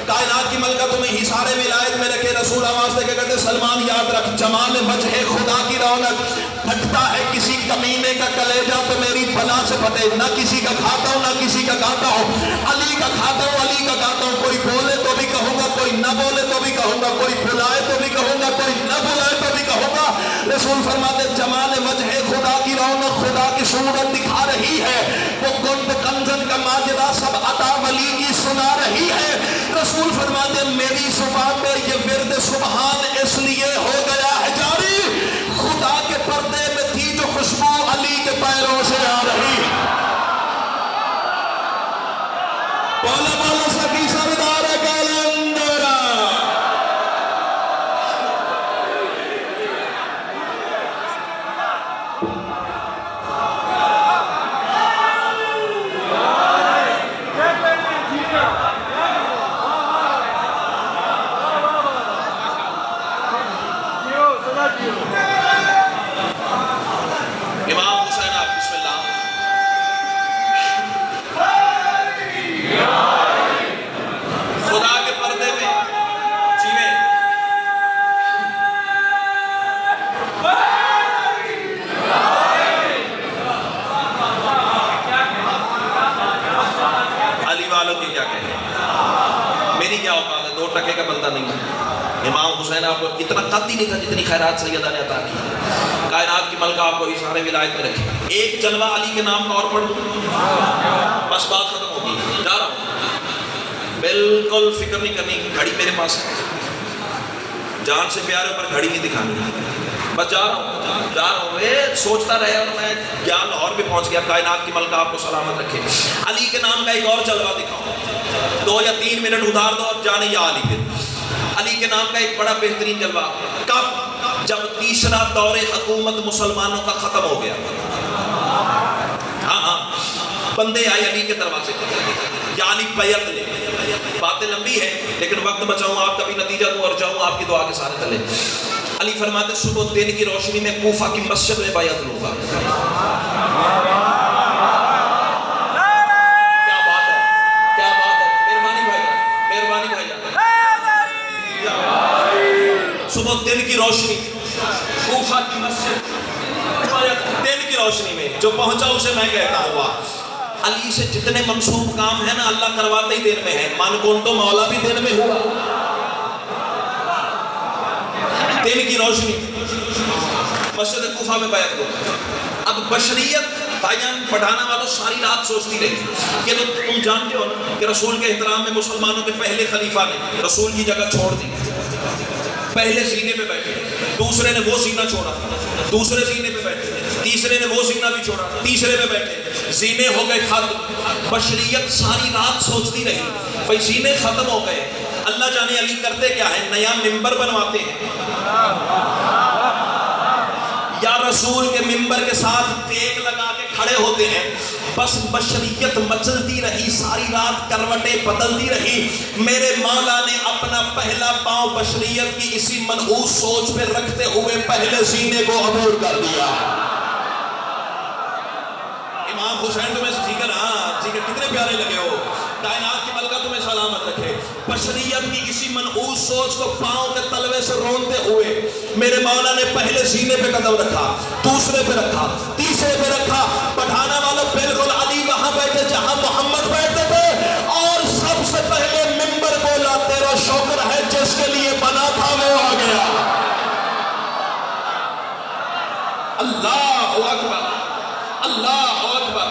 کائنات کی ملکہ تمہیں حصار ولایت میں رکھے. رسول آواز دے کے کہتے سلمان یاد رکھ جمال وجہ خدا کی رونق. پھٹتا ہے کسی کمینے کا کلیجہ تو میری بلا سے پھٹے. نہ کسی کا کھاتا ہوں نہ کسی کا کھاتا ہوں، علی کا کھاتا ہوں علی کا کھاتا ہوں. کوئی بولے تو بھی کہوں گا، کوئی نہ بولے تو بھی کہوں گا، کوئی بلائے تو بھی کہوں گا، کوئی نہ بلائے تو بھی کہوں گا. رسول فرماتے جمال وجہ خدا کی رونق خدا کی صورت دکھا رہی ہے. وہ گنڈ کنزن کا ماجرا سب عطا ولی کی سنا رہی ہے. رسول فرماتے میری زبان میں یہ ورد سبحان اس لیے ہو گیا ہے جاری، خدا کے پردے میں تھی جو خوشبو علی کے پیروں سے آ رہی. بولا بولا سکی سردار کلندرا. امام حسین آپ بسم اللہ. خدا کے پردے میں جیویں علی والوں کی کیا کہتے ہیں، میری کیا اوقات ہے، 2 ٹکے کا بندہ نہیں ہے. امام حسین آپ کو اتنا قد ہی نہیں تھا جتنی خیرات سیدہ نے عطا کی. کائنات کی ملکہ آپ کو اشارے ولایت میں رکھے. ایک جلوہ علی کے نام کا اور پڑھ دوں بس بات ختم ہوگی. جا رہا ہوں، بالکل فکر نہیں کرنی. گھڑی میرے پاس ہے، جان سے پیارے پر گھڑی نہیں دکھانی. بس جا رہا ہوں سوچتا رہے اور میں جان لاہور بھی پہنچ گیا. کائنات کی ملکہ آپ کو سلامت رکھے. علی کے نام کا ایک اور جلوہ دکھاؤں، 2 یا 3 منٹ ادھار دو اور جانے یا علی. پھر علی کے نام کا ایک بڑا بہترین جلوہ کب؟ جب تیسرا دور حکومت مسلمانوں کا ختم ہو گیا. ہاں بندے آئے علی کے دروازے یا علی بیعت لے. باتیں لمبی ہے لیکن وقت بچاؤں آپ کا بھی نتیجہ دوں اور جاؤں آپ کی دعا کے سارے تلے. علی فرماتے صبح دن کی روشنی میں کوفہ کی مسجد میں بیعت لوں گا. صبح دن کی روشنی کوفہ کی مسجد، دن کی روشنی میں جو پہنچا اسے میں کہتا ہوا. علی سے جتنے منسوب کام ہیں نا اللہ کرواتے ہی دن میں ہے. من کون تو مولا بھی دن میں ہوا. دن کی روشنی مسجد کوفہ میں بیعت ہوا. اب بشریت بھائیان پٹھانا والوں ساری رات سوچتی رہی کہ تم جانتے ہو کہ رسول کے احترام میں مسلمانوں کے پہلے خلیفہ نے رسول کی جگہ چھوڑ دی، پہلے سینے پہ بیٹھے، دوسرے نے وہ سینہ چھوڑا، دوسرے سینے پہ بیٹھے، تیسرے نے وہ سینہ بھی چھوڑا، تیسرے پہ بیٹھے، سینے ہو گئے ختم۔ بشریت ساری رات سوچتی رہی بھئی سینے ختم ہو گئے، اللہ جانے علی کرتے کیا ہے، نیا ممبر بنواتے ہیں یا رسول کے ممبر کے ساتھ ٹیک لگا کے کھڑے ہوتے ہیں۔ بس بشریت مچلتی رہی، ساری رات کروٹیں بدلتی رہی۔ میرے مولا نے اپنا پہلا پاؤں بشریت کی اسی منحوس سوچ پہ رکھتے ہوئے پہلے سینے کو عبور کر دیا۔ امام حسین تمہیں جگر، ہاں جگر کتنے پیارے لگے ہو، کائنات کی ملکہ تمہیں سلامت رکھے۔ بشریت کی اسی منحوس سوچ کو پاؤں کے تلوے سے رونتے ہوئے میرے مولا نے پہلے سینے پہ قدم رکھا، دوسرے پہ رکھا، تیسرے پہ رکھا۔ پٹھانا والوں بالکل علی وہاں بیٹھے جہاں محمد بیٹھتے تھے، اور سب سے پہلے ممبر بولا تیرا شکر ہے جس کے لیے بنا تھا وہ آ گیا۔ اللہ اکبر، اللہ اکبر۔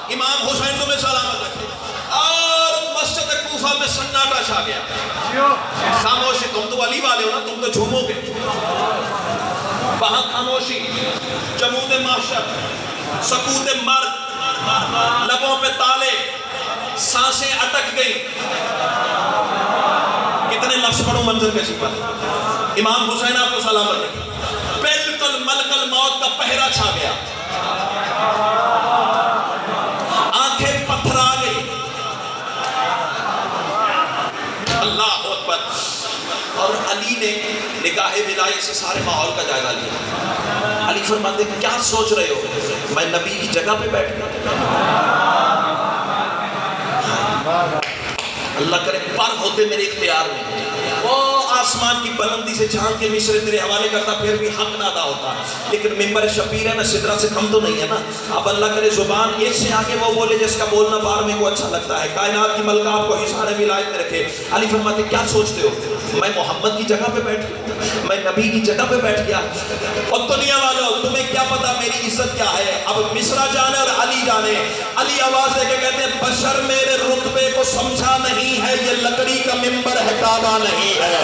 امام حسین تمہیں سلامت رکھے۔ اور مسجد کوفہ میں سناٹا چھا گیا، خاموشی۔ تم تو علی والے ہو نا، تم تو جھومو گے۔ وہاں خاموشی، جمود محشر، سکوت مرد، لبوں پہ تالے، سانسیں اٹک گئی۔ کتنے لفظ پڑھوں منظر کے سپر۔ امام حسین آپ کو سلامت رکھے۔ بالکل ملک الموت کا پہرا چھا گیا، آنکھیں پتھر آ گئی۔ اللہ اکبر۔ اور علی نے نگاہ ولایت سے سارے ماحول کا جائزہ لیا۔ علی فرماتے کیا سوچ رہے ہو، میں نبی کی جگہ پہ بیٹھ گیا۔ اللہ کرے پر ہوتے میرے اختیار میں، وہ آسمان کی بلندی سے جھانک کے مصر تیرے حوالے کرتا، پھر بھی حق نہ ادا ہوتا۔ لیکن ممبر شبیر ہے نا، سدرہ سے کم تو نہیں ہے نا۔ اب اللہ کرے زبان ایک سے آگے وہ بولے جس کا بولنا بار میں کو اچھا لگتا ہے۔ کائنات کی ملکہ آپ کو حصار ولایت میں رکھے۔ علی فرماتے کیا سوچتے ہو، میں محمد کی جگہ پہ بیٹھ گیا، میں نبی کی جگہ پہ بیٹھ گیا۔ اور دنیا والوں تمہیں کیا پتا میری عزت کیا ہے۔ اب مصرع جانے اور علی جانے۔ علی آواز دے کے کہتے ہیں بشر میرے رتبے کو سمجھا نہیں ہے، یہ لکڑی کا ممبر ہے، کعبہ نہیں ہے۔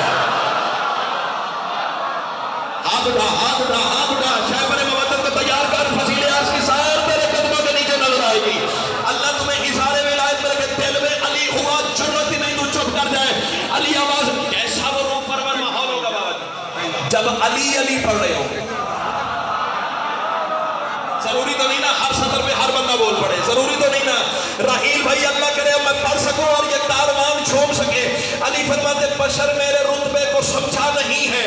ہاتھ اٹھا، ہاتھ اٹھا، ہاتھ اٹھا، شہبر مودت کو تیار کر، فضیل آس کی سائر تیرے قدموں کے نیچے نظر آئے گی۔ اللہ تمہیں اظہار ولایت میں رکھے، دل میں علی ہوا جرت ہی نہیں تو چپ کر جائے۔ علی آواز، کیسا وہ روح پرور ماحول ہوگا بابا جی جب علی علی پڑھ رہے ہوں گے۔ ضروری تو نہیں نا ہر سطر پہ ہر بندہ بول پڑے، ضروری تو نہیں نا راحیل بھائی اللہ کرے میں پڑھ سکوں اور یہ کاروان چھوم سکے۔ علی فرماتے بشر میرے رتبے کو سمجھا نہیں ہے،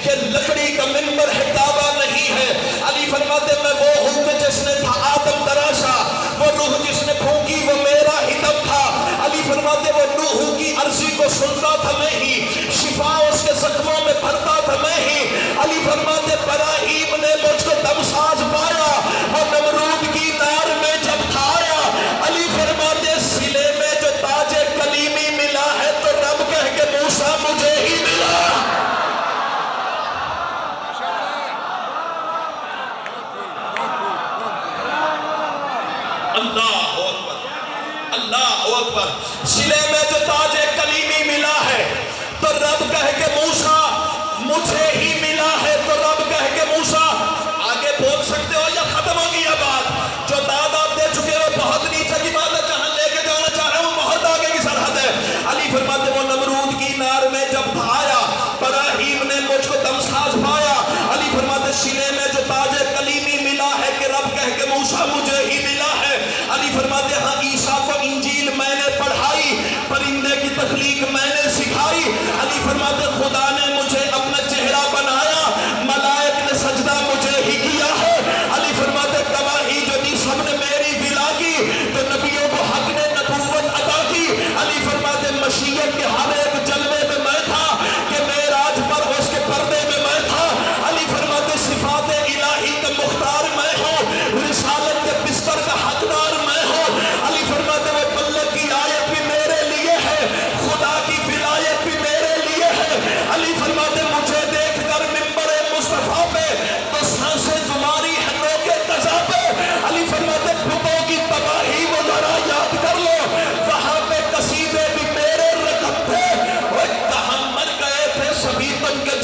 یہ لکڑی کا ممبر ہے، کعبہ نہیں ہے۔ علی فرماتے میں وہ ہوں کہ جس نے تھا آدم تراشا، وہ روح جس نے پھونکی وہ میرا ہی دم تھا۔ علی فرماتے وہ روح کی عرضی کو سنتا تھا میں ہی، شفا اس کے زخموں میں بھرتا تھا میں ہی۔ علی فرماتے ابراہیم نے مجھ کو دم ساز پایا، وہ نمرود کی نار میں جب کھایا۔ علی فرماتے سلے میں جو تاج کلیمی ملا ہے تو رب کہہ کے موسیٰ مجھے ہی ملا۔ اللہ اکبر، اللہ اکبر۔ سلے میں جو تاج کلیمی ملا ہے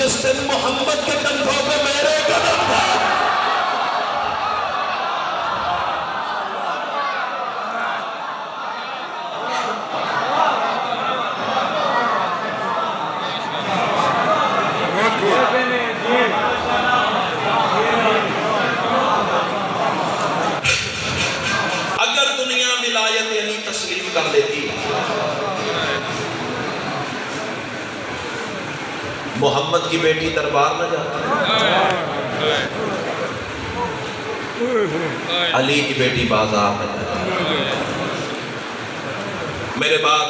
جس دن محمد کے کندھوں پہ میرے قدم تھا. اگر دنیا ولایت علی تسلیم کر لیتی محمد کی بیٹی دربار میں جاتی، علی کی بیٹی بازار میں جاتی. میرے بعد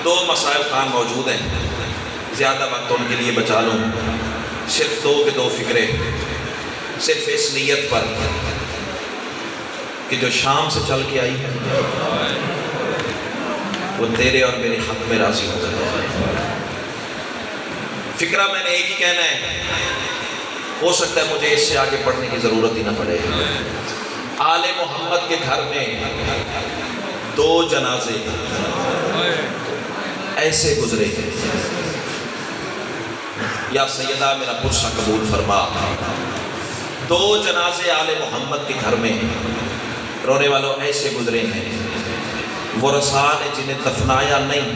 2 مسائل خان موجود ہیں، زیادہ وقت ان کے لیے بچا لوں. صرف 2 کے 2 فکرے، صرف اس نیت پر کہ جو شام سے چل کے آئی ہے وہ تیرے اور میرے حق میں راضی ہو جائے. فکرہ میں نے ایک ہی کہنا ہے، ہو سکتا ہے مجھے اس سے آگے پڑھنے کی ضرورت ہی نہ پڑے. آل محمد کے گھر میں 2 جنازے ایسے گزرے ہیں. یا سیدہ میرا پرسہ قبول فرما، 2 جنازے آل محمد کے گھر میں رونے والوں ایسے گزرے ہیں. وہ رسا نے جنہیں دفنایا نہیں،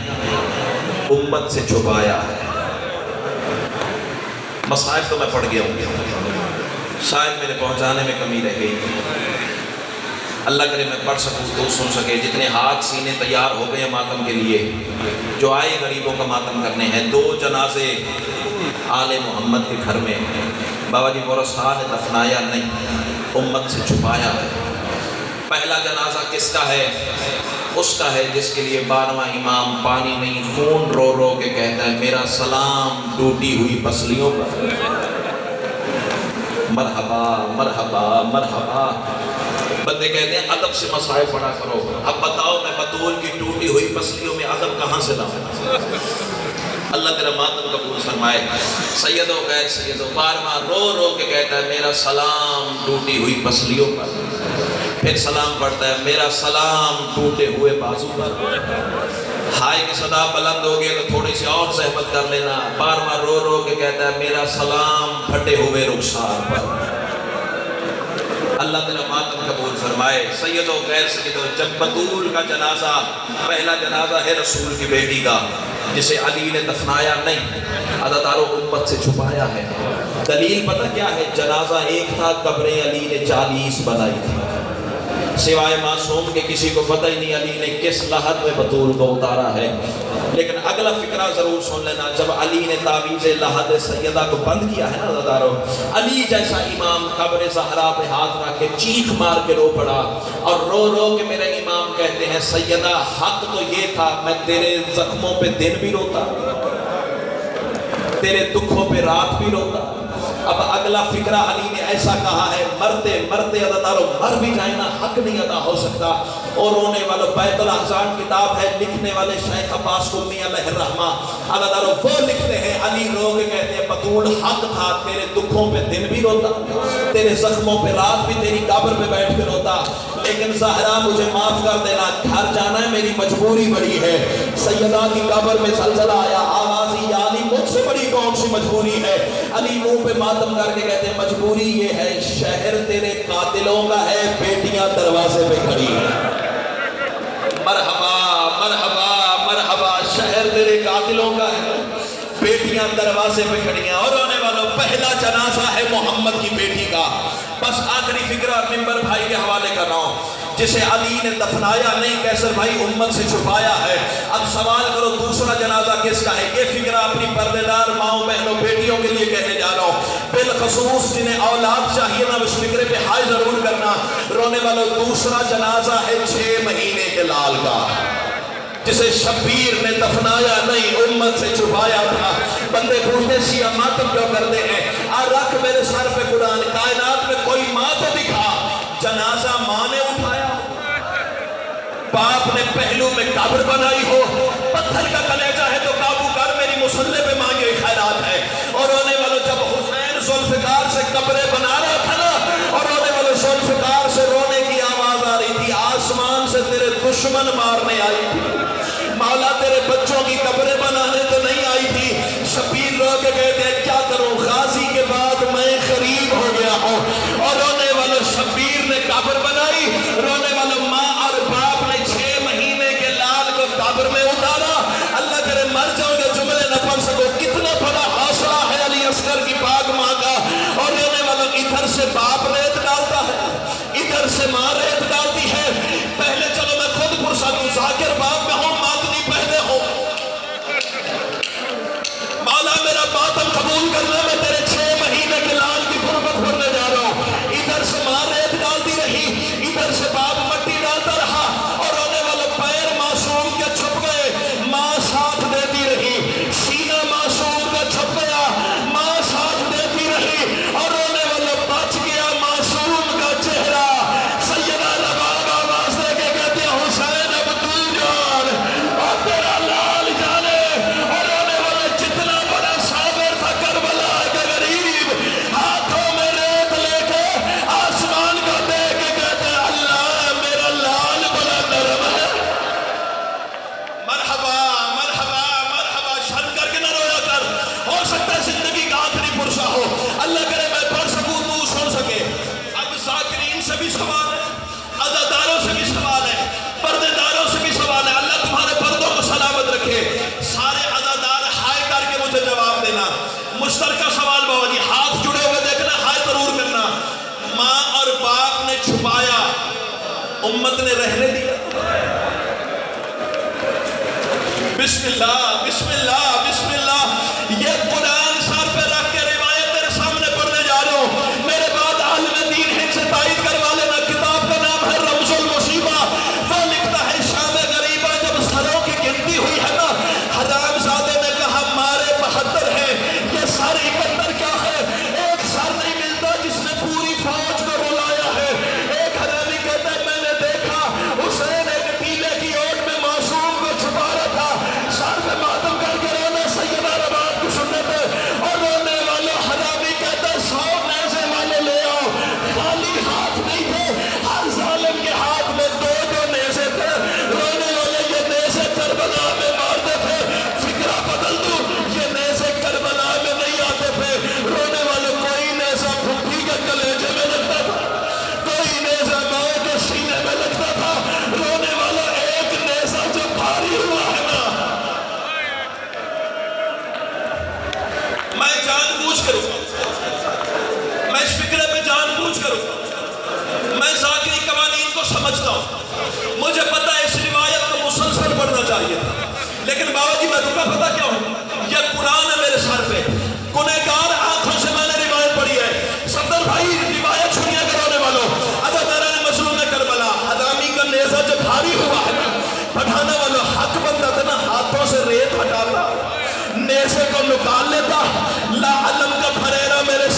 امت سے چھپایا ہے. مصائب تو میں پڑھ گیا ہوں، شاید میرے پہنچانے میں کمی رہ گئی. اللہ کرے میں پڑھ سکوں تو سن سکے. جتنے ہاتھ سینے تیار ہو گئے ماتم کے لیے، جو آئے غریبوں کا ماتم کرنے ہیں. 2 جنازے آل محمد کے گھر میں. بابا جی وہ رسا نے دفنایا نہیں، امت سے چھپایا ہے. پہلا جنازہ کس کا ہے؟ اس کا ہے جس کے لیے 12واں امام پانی نہیں خون رو رو کے کہتا ہے میرا سلام ٹوٹی ہوئی پسلیوں پر. مرحبا مرحبا مرحبا. بندے کہتے ہیں ادب سے مسائل پڑھا کرو. اب بتاؤ میں بطول کی ٹوٹی ہوئی پسلیوں میں ادب کہاں سے لاؤں؟ اللہ تیرا ماتم قبول فرمائے. سیدو غیر سیدو 12واں رو رو کے کہتا ہے میرا سلام ٹوٹی ہوئی پسلیوں پر. پھر سلام پڑھتا ہے میرا سلام ٹوٹے ہوئے بازو پر. ہائے کی صدا بلند ہو گئی تو تھوڑی سی اور زحمت کر لینا. 12واں رو رو کے کہتا ہے میرا سلام پھٹے ہوئے رخسار پر. اللہ تعالیٰ ماتم قبول فرمائے. سیدو غیر سیدو جب بطول کا جنازہ، پہلا جنازہ ہے رسول کی بیٹی کا جسے علی نے دفنایا نہیں، عزادارو امت سے چھپایا ہے. دلیل پتہ کیا ہے؟ جنازہ ایک تھا، قبریں علی نے 40 بنائی تھی. سوائے معصوم کے کسی کو پتہ ہی نہیں علی نے کس لحد میں بطول کو اتارا ہے. لیکن اگلا فکرہ ضرور سن لینا. جب علی نے تعویذ لحد سیدہ کو بند کیا ہے نا عزادارو، علی جیسا امام قبر زہرا پہ ہاتھ رکھ کے چیخ مار کے رو پڑا اور رو رو کے میرے امام کہتے ہیں سیدہ حق تو یہ تھا میں تیرے زخموں پہ دن بھی روتا، تیرے دکھوں پہ رات بھی روتا. اب اگلا فکرہ علی نے ایسا کہا ہے مرتے مرتے عزادارو مر بھی جائیں نا حق نہیں ادا ہو سکتا. اور رونے والوں بیت الاحزان کتاب ہے، لکھنے والے شیخ عباس قمی علیہ الرحمہ عزادارو وہ لکھتے ہیں علی رو کے کہتے ہیں بطول حق تھا تیرے دکھوں پہ دن بھی روتا، تیرے زخموں پہ رات بھی تیری قبر پہ بیٹھ کے روتا. لیکن زہرا مجھے معاف کر دینا، گھر جانا ہے میری مجبوری بڑی ہے. سیدہ کی قبر میں زلزلہ آیا، آوازی یا علی مجھ سے بڑی کون سی مجبوری ہے؟ علی منہ پہ ماتم کر کے کہتے ہیں مجبوری یہ ہے شہر تیرے قاتلوں کا ہے، بیٹیاں دروازے پہ کھڑی ہیں. مرحبا مرحبا مرحبا. شہر تیرے قاتلوں کا ہے، بیٹیاں دروازے پہ کھڑی ہیں. اور رونے والوں پہلا جنازہ ہے محمد کی بیٹی کا. بس آخری فکرہ ممبر بھائی کے حوالے کر رہا ہوں جسے علی نے دفنایا نہیں کیسر بھائی امت سے چھپایا ہے. اب سوال کرو دوسرا جنازہ کس کا ہے؟ یہ فکرہ اپنی پردے دار ماؤں بہنوں بیٹیوں کے لیے کہنے جا رہا ہوں، بالخصوص جنہیں اولاد چاہیے نا اس فکرے پہ ہائے ضرور کرنا. رونے والوں دوسرا جنازہ ہے 6 مہینے کے لال کا جسے شبیر نے دفنایا نہیں امت سے چھپایا تھا. بندے پوچھتے شیعہ ماتم کیوں کرتے ہیں؟ رکھ میرے سر پہ قرآن، کائنات میں کوئی ماں تو دکھا جنازہ ماں نے اٹھایا، باپ نے پہلو میں قبر بنائی ہو. پتھر کا کلیجہ ہے تو قابو کر، میری مصلے پہ مانگے خیرات ہے. اور رونے والوں جب حسین ذوالفقار سے قبریں بنا رہا تھا نا، اور رونے والوں ذوالفقار سے رونے کی آواز آ رہی تھی، آسمان سے تیرے دشمن مارنے آئی تھی، مولا تیرے بچوں کی قبریں بنانے تو نہیں آئی تھی. شبیر رو کے کہتے ہیں کیا ماتم قبول کرنا، میں تیرے 6 مہینے کے لال کی غربت بھرنے جا رہا ہوں. ادھر سے ماں ریت ڈالتی رہی، ادھر سے باپ مٹی ڈالتا رہا، اور رونے والے پیر معصوم کے چھپ گئے، ماں ساتھ دیتی رہی. سینہ معصوم کا چھپ گیا، ماں ساتھ دیتی رہی، اور رونے والے بچ گیا معصوم کا چہرہ. سیدہ رباب آواز دے کے کہتے ہیں حسین اب تو جان اور تیرا لال جانے. اور رونے والے جتنا بڑا صابر تھا کربلا کے غریب، ہاتھوں میں ریت لے کے آسمان کو دیکھ کے کہتے ہیں اللہ میرا لال بڑا نرم ہے. مرحبا مرحبا مرحبا. شرم کر کے نہ رویا کر، ہو سکتا ہے زندگی کا آخری پرسہ ہو. اللہ کرے میں پڑھ سکوں تو سن سکے. اب ذاکرین سے بھی سوال ہے، عزاداروں سے بھی سوال ہے، پردے داروں سے بھی سوال ہے. اللہ تمہارے پردوں کو سلامت رکھے. سارے عزادار ہائے کر کے مجھے جواب دینا. مشترکہ سوال بابا جی، ہاتھ جڑے ہوئے دیکھنا، ہائے ضرور کرنا. ماں اور باپ نے چھپایا، امت نے رہنے دیا. بسم اللہ بسم اللہ بسم اللہ. یہ قرآن سر پہ رکھ کے روایت تیرے سامنے پڑھنے جا رہا ہوں. میرے بعد عالم دین ہند سے تائید کروا لینا. کتاب کا نام ہے رمز المصیبہ. وہ لکھتا ہے شام غریبہ جب سروں کی گنتی ہوئی ہے نا، حرام زادے نے کہا مارے 72 ہیں، یہ سر 71 کیا ہے؟ ایک سر نہیں ملتا جس نے پوری فوج کو رلایا ہے. ایک حرامی کہتا ہے میں نے دیکھا حسین ایک ٹیلے کی اوٹ میں معصوم کو چھپا رہا تھا. سر پہ ماتم کر کے رونا سیدہ رباب کی سنت ہے. اور رونے والے حرامی کہتا ہے 100 نیزے والے لے آؤ. خالی ہاتھ نہیں تھے، ہر ظالم کے ہاتھ میں 2 نیزے تھے. رونے والے یہ نیزے کربلا میں مارتے تھے. فکرہ بدل دوں، یہ نیزے کربلا میں نہیں آتے تھے. رونے والے کوئی نیزہ پھپھی کے کلیجے میں لگتا تھا، کوئی نیزہ ماں کے سینے میں لگتا تھا. رونے والا ایک نیزہ جو بھاری ہوا ہے نا، میں جان بوجھ کروں، میں اس فکرے پہ جان بوجھ کروں. میں ذاکری قوانین کو سمجھتا ہوں. مجھے پتا ہے اس روایت کو مسلسل پڑھنا چاہیے تھا، لیکن بابا جی میں رکا پتا کیا ہوں؟ یہ قرآن ہے میرے سر پہ. گنہگار آنکھوں سے میں نے روایت پڑھی ہے. صدر بھائی روایت سنیا کرونے والوں. عزاداران مظلوم کربلا، حرامی کا نیزہ جو بھاری ہوا ہے نا، پٹھانے والوں حق بنتا تھا نا، ہاتھوں سے ریت ہٹاتا، نیزے کو نکال لیتا. لا علم کا پھریرا میرے